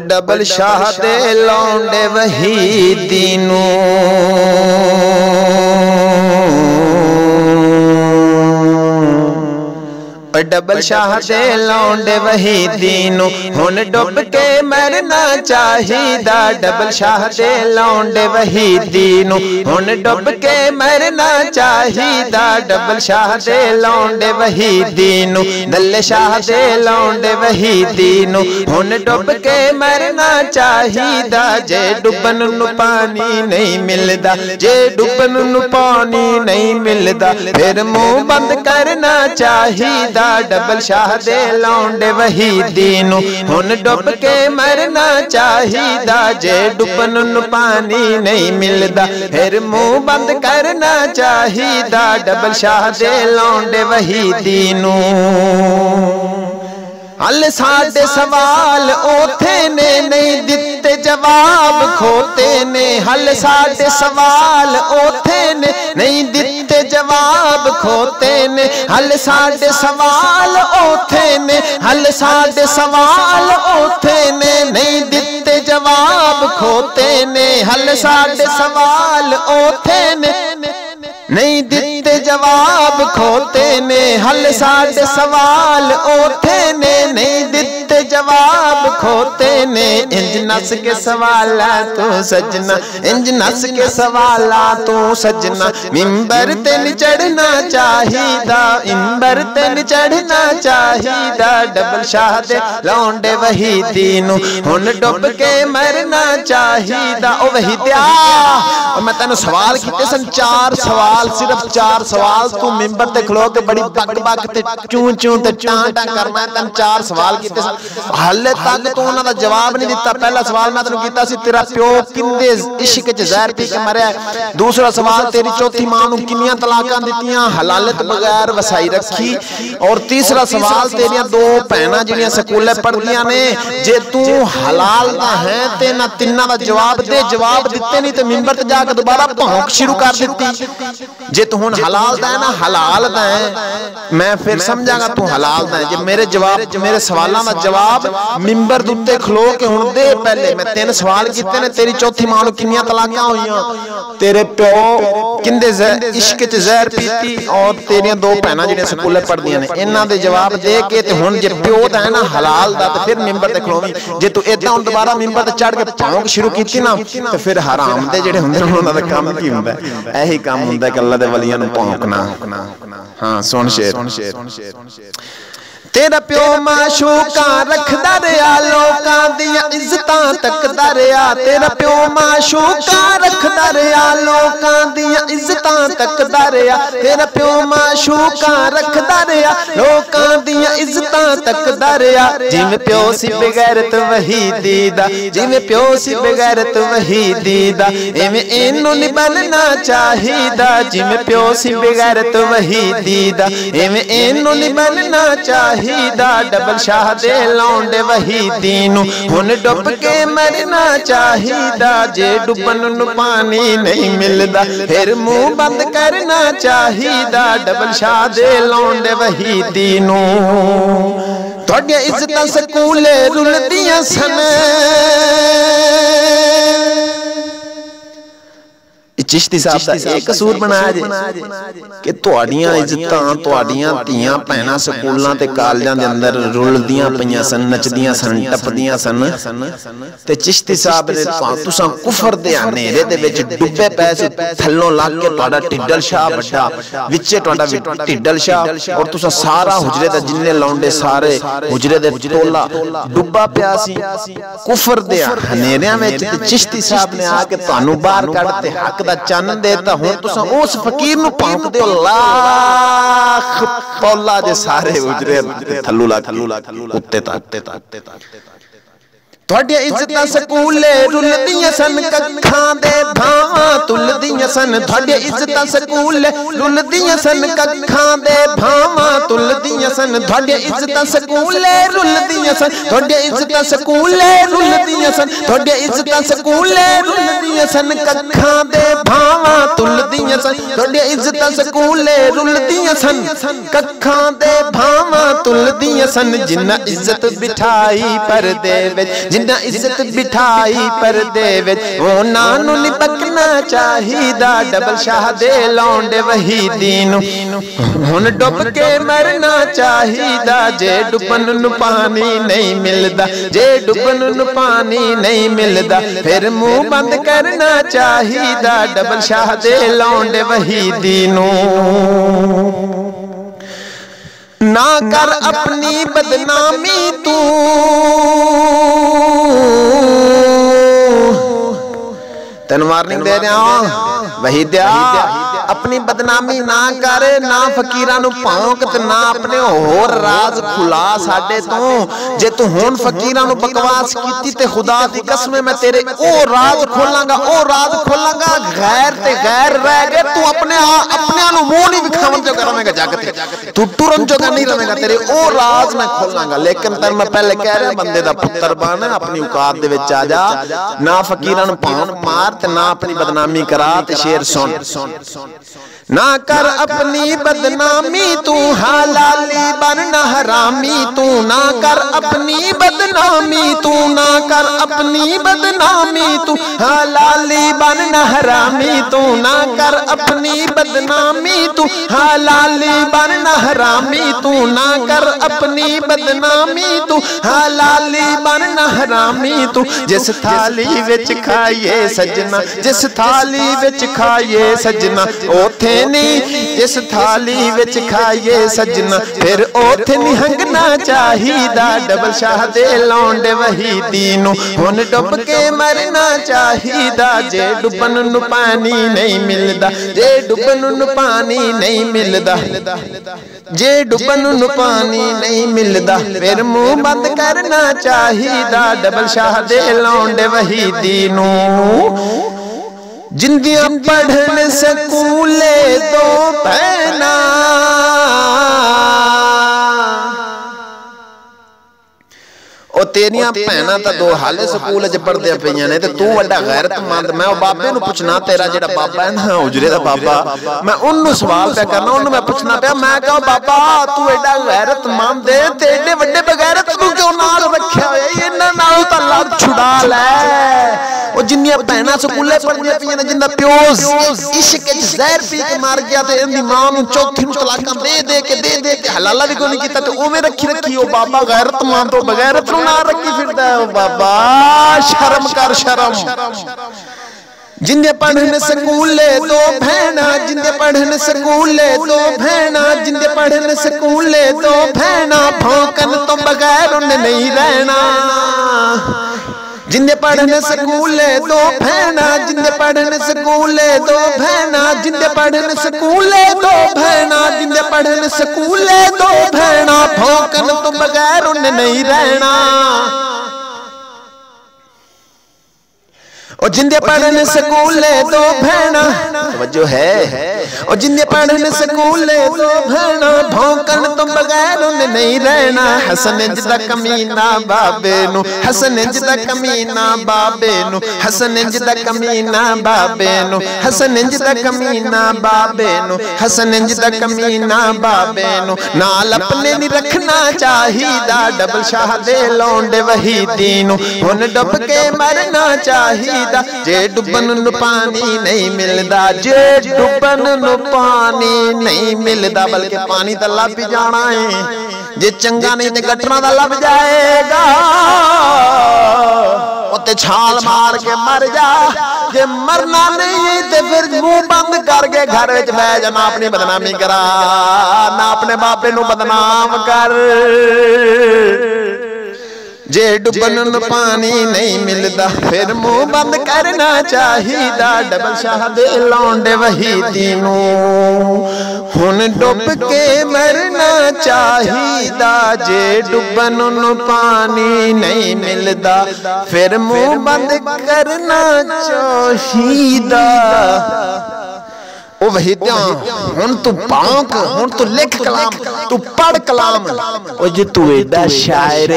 Double Shah दे लौंडे वहीदी नू double Shah दे लौंडे वहीदी नू हुन डुब के मरना चाहिदा। डबल शाह दे लौंडे वहीदी नू हुन डुब के मरना चाहिदा। डबल शाह दे लौंडे वहीदी नू दल्ले शाह दे लौंडे वहीदी नू हुन डुब के मरना चाहिदा। जे डुबन नू पानी नहीं मिलदा, जे डुबन नू पानी नहीं मिलदा, फिर मुंह बंद करना चाहिदा। डबल शाह दे लौंडे वहीदी नू हुन डुब के मरना चाहिदा। जे डुबन नू पानी नहीं मिलदा, फिर मुंह बंद करना चाहिदा। डबल शाह दे लौंडे वहीदी नू हल साडे सवाल ओथे ने नहीं दिते जवाब खोते ने। हल साडे सवाल ओथे ने नहीं दिते जवाब खोते ने। हल साडे सवाल ओथे ने, हल साडे सवाल ओथे ने नहीं दिते जवाब खोते ने। हल साडे सवाल ओथे ने नहीं दिते जवाब खोते ने। हल साडे सवाल ओथे ने नहीं दिते जवाब खोते ने। इंज नस के सवाला तू सजना, इंज नस के सवाला तू सजना। मिंबर ते चढ़ना चाहिदा, मिंबर ते चढ़ना चाहिदा। डबल शाह दे लौंडे वहीदी नू हुन डुब के मरना चाहिदा। ओ वहीदिया मैं तेन सवाल किते सन, 4 सवाल, सिर्फ 4 सवाल। तू मिंबर ते खलो के बड़ी बक बक ते चूं चूं ते टां टां कर, मैं तेन 4 सवाल किते सन, हाले तक तू उन्हां दा जवाब नहीं दिता। पहला सवाल मैं तेनू कीता सी तेरा प्यो किंदे इश्क च जहर पी के मरया। दूसरा सवाल तेरी चौथी मां नू किन्नियां तलाकां दित्तियां, हलालत बगैर वसाई रखी। और तीसरा सवाल तेरियां 2 भैणां जिहड़ियां स्कूले पढ़दियां ने, जे तू हलाल दा है ते ना तिन्नां दा जवाब दे। जवाब दिते नहीं ते मिंबर ते जाके दोबारा भौंक शुरू कर दित्ती। जे तू हुन हलाल दा है ना, हलाल दा है, मैं फिर समझांगा तू हलाल दा है। जे मेरे जवाब, मेरे सवालों का जवाब मिंबर दे उत्ते खलो के हुन दे। पहले मैं 3 सवाल कीते ने, तेरी चौथी मां नू किन्नियां तलाकां होईयां, तेरे प्यो किंदे इश्क च जहर पीती, और तेरियां 2 भैणां जिहड़ियां स्कूले पढ़दियां ने, इन्हां दे जवाब दे के ते हुन जे प्यो दा है ना हलाल दा ते फिर मिंबर ते खलोवी। जे तू इदां हुन दोबारा मिंबर ते चढ़ के भौंक शुरू कीती ना ते फिर हराम दे जिहड़े हुंदे ने उन्हां दा काम की हुंदा है? यही काम हुंदा है कि अल्लाह दे वलियां नू भौंकना। हाँ सुन शेर, तेरा प्यो माशूका रखदा रहा, लोकां दियां इज्जतां तकदा रहा। तेरा प्यो माशूका रखदा रहा, लोकां दियां इज्जतां तकदा रहा। तेरा प्यो माशूका रखदा रहा, लोकां दियां इज्जतां तकदा रहा। जिवें प्यो सी बेगैरत वहीदी दा, जिवें प्यो सी बेगैरत वहीदी दा, इवें इनू नहीं बनना चाहिदा। जिवें प्यो सी बेगैरत वहीदी दा, इवें इनू नहीं बनना चाहिदा। डबल शाह दे लौंडे वहीदी नू हुन डुब के मरना चाहिदा। जे डुबन नू पानी नहीं मिलदा, फिर मुंह बंद करना चाहिदा। डबल शाह दे लौंडे वहीदी नू तुहाडियां इज्जतां स्कूले रुलदियां सन। चिश्ती साहब का एक कसूर बनाया जे कि तुहाडियां इज्जतां, तुहाडियां धीआं भैणां स्कूलां ते कालजां दे अंदर रुलदियां पईयां सन, नचदियां सन, टपदियां सन, ते चिश्ती साहब ने तुसां कुफर दे हनेरे दे विच डुब्बे पए सी। थल्लों लग के तुहाडा टिड्डल शाह वड्डा, विचे तुहाडा टिड्डल शाह, और तुसां सारा हुजरे दा जिन्ने लौंडे सारे हुजरे दे टोला डुब्बा पिया सी कुफर दे हनेरियां विच। ते चिश्ती साहब ने आके तुहानू बाहर कढ ते हक दा चन देता। हुण तुसां उस फकीर नू भौंकदे हो, लाख पौला जे सारे हुजरे थल्लू ला उत्ते तक। तुहाडियां इज्जतां सकूले रुलदियां सन कखां दे भावां तुलदियां सन तुहाडियां इज्जतां सकूले रुलदियां सन कखां दे भावां तुलदियां सन तुहाडियां इज्जतां सकूले रुलदियां सन तुहाडियां इज्जतां सकूले रुलदियां सन तुहाडियां इज्जतां सकूले रुलदियां सन कखां दे भावां तुलदियां सन तुहाडियां इज्जतां सकूले रुलदियां सन कखां दे भावां तुलदियां सन जिन्ना इज्जत बिठाई परदे विच जिन्ना इज्जत बिठाई परदे विच उन्हां नूं नहीं बकना चाहिदा डबल शाह दे लौंडे वहीदी नूं हुण डुब के मरना चाहिदा जे डुबन नूं पानी नहीं मिलदा जे डुबन नूं पानी नहीं मिलदा फिर मुंह बंद करना चाहिदा डबल शाह दे लौंडे वहीदी नूं ना कर अपनी बदनामी तू तेन वार्निंग दे रहा वहीद्या अपनी बदनामी ना कर ना फकीरां नूं भौंक ते ना अपने होर राज खुला साडे तो जे तू हुण फकीरां नूं बकवास कीती ते खुदा दी कसम मैं तेरे ओ राज खोलांगा गैर ते गैर रह गए तू अपने नूं मुंह नहीं विखावन जो करेगा जग ते तू टुरन जोगा नहीं रहेगा तेरे ओ राज मैं खोलांगा लेकिन तेन मैं पहले कह रहा बंदे दा पुत्तर बन अपनी औकात दे विच आ जा ना फकीरां नूं भौंक मार ते ना अपनी बदनामी करा ते शेर सुन ना कर अपनी बदनामी तू हलाली बन ना हरामी तू ना कर अपनी बदनामी तू ना कर अपनी बदनामी तू हलाली बन ना हरामी तू ना कर अपनी बदनामी तू हलाली बन ना हरामी तू ना कर अपनी बदनामी तू हलाली बन ना हरामी तू जिस थाली विच खाइए सजना जिस थाली विच खाइए सजना ओथे नहीं जिस थाली विच खाइए सजना फिर ओथे नहीं हंगना चाहिदा डबल शाह दे लौंडे वहीदी नूं हुण डुब के मरना चाहिदा जे डुबन नूं पानी नहीं मिलदा जे डुबन नूं पानी नहीं मिलदा जे डुबन नूं पानी नहीं मिलदा फिर मुंह बंद करना चाहिदा डबल शाह दे लौंडे वहीदी नूं जिंदियां पढ़न सकूले दो भैना ओ तेरियां भैनां तां दो हाले स्कूल च पढ़दे पईयां ने ते तू वड्डा गैरतमंद मैं बाबे नूं पुछना तेरा जेड़ा बाबा है ना उजरे दा बाबा मैं उन्नू सवाल पे करना उन्नू मैं पुछना पिया मैं कहा बाबा तू एडा गैरतमंद है ते एडे वड्डे बगैरत नूं क्यों नाल रखिया होया इन्हां नाल तां लड़ छुड़ा लै ओ जिन्नियां भैनां स्कूले पढ़दियां पईयां ने जिंदा प्यो इश्क च जहर पी के मर गया ते इहदी मां नूं चौथी नूं तलाकां दे के हलाला भी कोई नहीं कीता ते उवें रखी ओ बाबा गैरतमंद तो बगैरत ना रखी फिरदा है बाबा शर्म कर शर्म जिंदे पढ़न स्कूले दो भैना जिंदे पढ़न स्कूले दो भैना जिंदे पढ़न स्कूले दो भैना भौंकन तो बगैर उन्हें नहीं रहना जिंदे पढ़न स्कूले दो भैना जिंदे पढ़न स्कूले दो भैना जिंदे पढ़न स्कूले दो भैना जिंदे पढ़न स्कूले दो भैना भौंकन तो बगैर उन्हें नहीं रहना और जिंदे पढ़न स्कूले दो भैना तवज्जो है और जिंदे पढ़न स्कूले दो भैना भौंकन तो बगैर उन्हें नहीं रहना हसन जिदा कमीना बाबे नु हसन जिदा कमीना बाबे नु हसन जिदा कमीना बाबे नु हसन जिदा कमीना बाबे नु हसन जिदा कमीना बाबे नु नाल अपने नहीं रखना चाहिदा डबल शाह दे लौंडे वहीदी नु हुन डुब के मरना चाहिदा जे डुबन नूं पानी नहीं मिलदा जे डुबन नूं पानी नहीं मिलदा बल्कि पानी तो लभ ही जाना है जे चंगा नहीं तो गटरा दा लभ जाएगा उत्ते छाल मार के मर जा जे मरना नहीं तो फिर मुंह बंद करके घर विच बैठ जा ना अपनी बदनामी करा ना अपने बापे नूं बदनाम कर जे डुबन नूं पानी नहीं मिलदा फिर मुंह बंद करना चाहिदा। डबल शाह दे लौंडे वहीदी नूं हुण डुब के मरना चाहिदा। जे डुबन नूं पानी नहीं मिलदा फिर मुंह बंद करना चाहिदा। ओ वहीदिया हुण तू पाक, हुण तू लिख कलाम, तू पढ़ कलाम। ओ जे तू एडा शायर